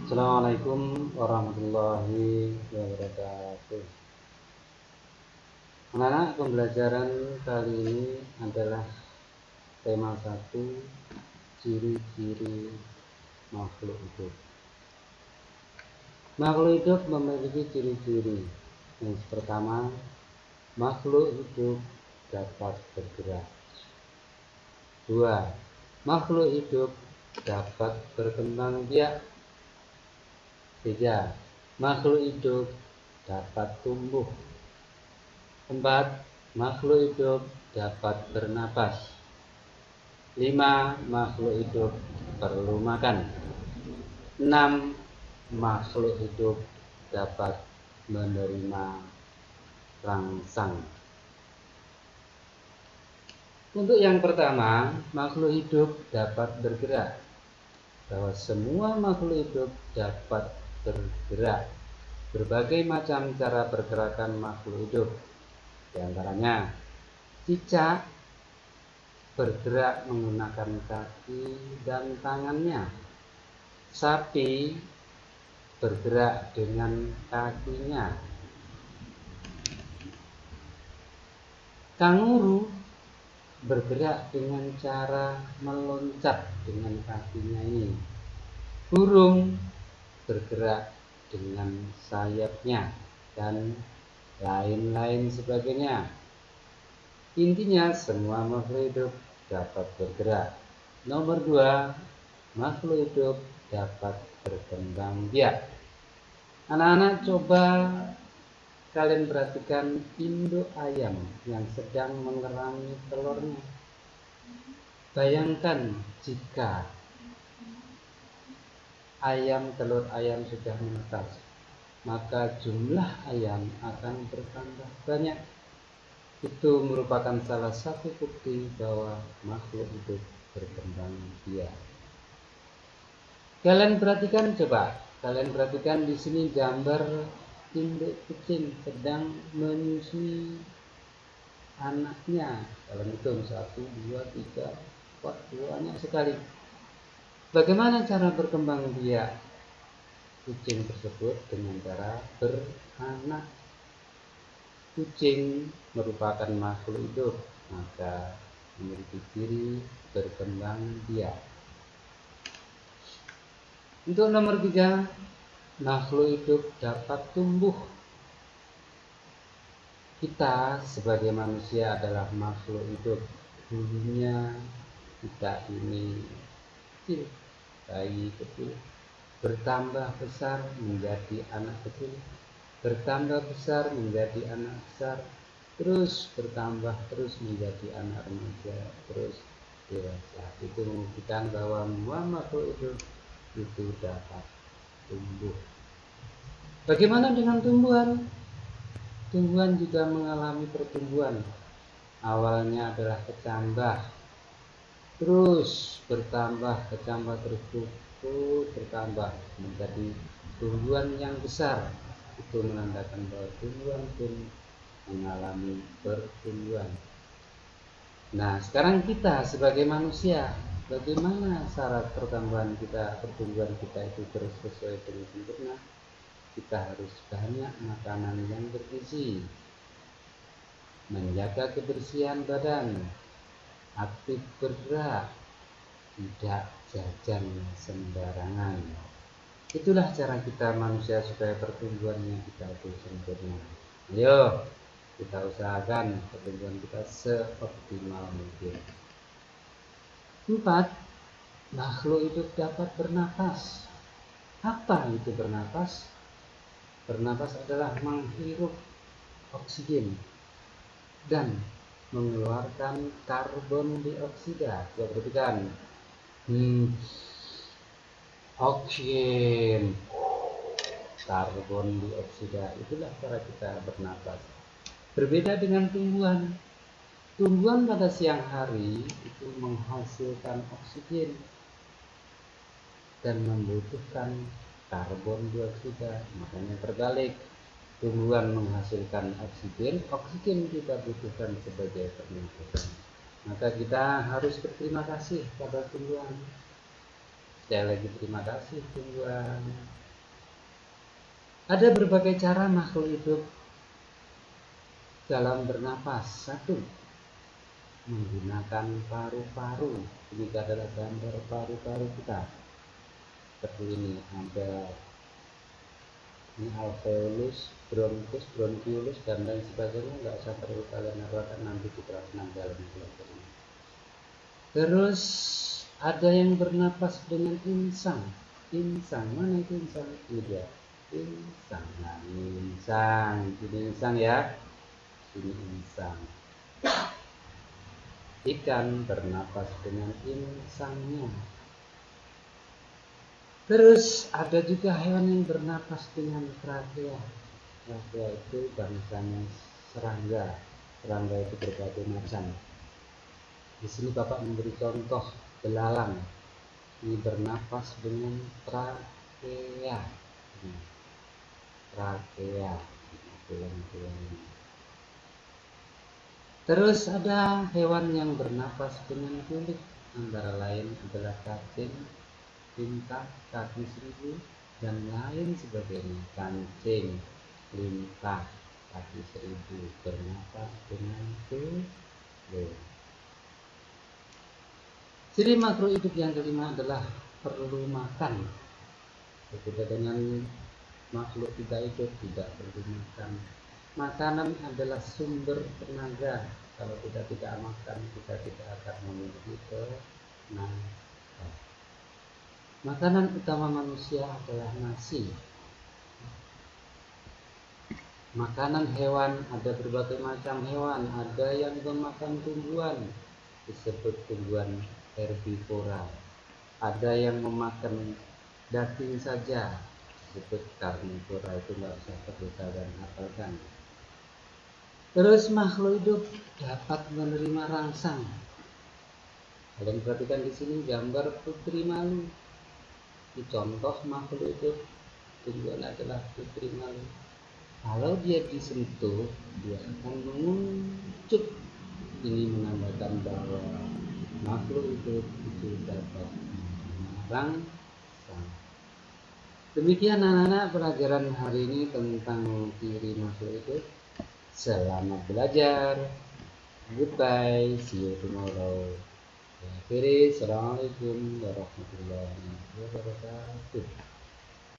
Assalamualaikum warahmatullahi wabarakatuh. Anak-anak, pembelajaran kali ini adalah tema 1, ciri-ciri makhluk hidup. Makhluk hidup memiliki ciri-ciri. Yang pertama, makhluk hidup dapat bergerak. 2. Makhluk hidup dapat berkembang biak. 3. Makhluk hidup dapat tumbuh. 4. Makhluk hidup dapat bernapas. 5. Makhluk hidup perlu makan. 6. Makhluk hidup dapat menerima rangsang. Untuk yang pertama, makhluk hidup dapat bergerak. Bahwa semua makhluk hidup dapat bergerak. Berbagai macam cara pergerakan makhluk hidup. Di antaranya, cicak bergerak menggunakan kaki dan tangannya. Sapi bergerak dengan kakinya. Kanguru bergerak dengan cara meloncat dengan kakinya ini. Burung bergerak dengan sayapnya dan lain-lain sebagainya. Intinya semua makhluk hidup dapat bergerak. Nomor 2, makhluk hidup dapat berkembang biak. Anak-anak, coba kalian perhatikan induk ayam yang sedang mengerami telurnya. Bayangkan jika telur ayam sudah menetas, maka jumlah ayam akan bertambah banyak. Itu merupakan salah satu bukti bahwa makhluk hidup berkembang biak. Kalian perhatikan di sini gambar induk kucing sedang menyusui anaknya. Kalian hitung 1, 2, 3, 4, banyak sekali. Bagaimana cara berkembang biak kucing tersebut? Dengan cara beranak. Kucing merupakan makhluk hidup, maka memiliki ciri berkembang biak. Untuk nomor 3, makhluk hidup dapat tumbuh. Kita sebagai manusia adalah makhluk hidup. Dulunya kita ini kecil, bayi kecil, bertambah besar menjadi anak kecil, bertambah besar menjadi anak besar, terus bertambah terus menjadi anak remaja, terus dewasa. Itu membuktikan bahwa semua makhluk hidup itu dapat tumbuh. Bagaimana dengan tumbuhan? Tumbuhan juga mengalami pertumbuhan. Awalnya adalah kecambah, terus bertambah, kecambah terus bertambah menjadi tumbuhan yang besar. Itu menandakan bahwa tumbuhan pun mengalami pertumbuhan. Nah, sekarang kita sebagai manusia, bagaimana syarat pertumbuhan kita itu terus sesuai dengan sempurna? Kita harus banyak makanan yang bergizi, menjaga kebersihan badan, aktif bergerak, tidak jajan sembarangan. Itulah cara kita manusia supaya pertumbuhannya kita itu sempurna. Ayo kita usahakan pertumbuhan kita seoptimal mungkin. 4, makhluk hidup dapat bernapas. Apa itu bernapas? Bernapas adalah menghirup oksigen dan mengeluarkan karbon dioksida. Coba perhatikan. Oksigen, karbon dioksida. Itulah cara kita bernapas. Berbeda dengan tumbuhan. Tumbuhan pada siang hari itu menghasilkan oksigen dan membutuhkan karbon dioksida. Makanya terbalik, tumbuhan menghasilkan oksigen kita butuhkan sebagai pernapasan. Maka kita harus berterima kasih pada tumbuhan. Sekali lagi terima kasih Tuhan. Ada berbagai cara makhluk hidup dalam bernapas. Satu, menggunakan paru-paru. Ini adalah gambar paru-paru kita. Seperti ini, ada ini alveolus, bronchus, dan lain sebagainya. Nggak usah perlu kalian hafalkan, nanti kita senang dalam belajar ini. Terus ada yang bernapas dengan insang. Insang, mana itu insang? Ini dia, insang. Nah, insang, ini insang ya. Ini insang. Ikan bernapas dengan insangnya. Terus ada juga hewan yang bernapas dengan trakea. Trakea itu bangsanya serangga. Serangga itu berbagai macam. Di sini Bapak memberi contoh belalang. Ini bernapas dengan trakea. Trakea. Terus ada hewan yang bernapas dengan kulit. Antara lain adalah cacing, lintah, kaki seribu, dan lain sebagainya. Kancing, lintah, kaki seribu bernapas dengan kulit. Ciri makhluk hidup yang kelima adalah perlu makan. Berbeda dengan makhluk tidak hidup, tidak perlu makan. Makanan adalah sumber tenaga. Kalau kita tidak makan, kita tidak akan memiliki tenaga. Makanan utama manusia adalah nasi. Makanan hewan, ada berbagai macam hewan. Ada yang memakan tumbuhan, disebut tumbuhan herbivora. Ada yang memakan daging saja, disebut karnivora. Itu nggak usah perlu kalian hafalkan. Terus makhluk hidup dapat menerima rangsang. Kalian perhatikan di sini gambar putri malu. Ini contoh makhluk hidup. Tumbuhan adalah putri malu. Kalau dia disentuh, dia akan menguncup. Ini menandakan bahwa makhluk hidup itu dapat merangsang. Demikian anak-anak pelajaran hari ini tentang ciri makhluk hidup. Selamat belajar. Goodbye. See you tomorrow. Assalamualaikum warahmatullahi wabarakatuh.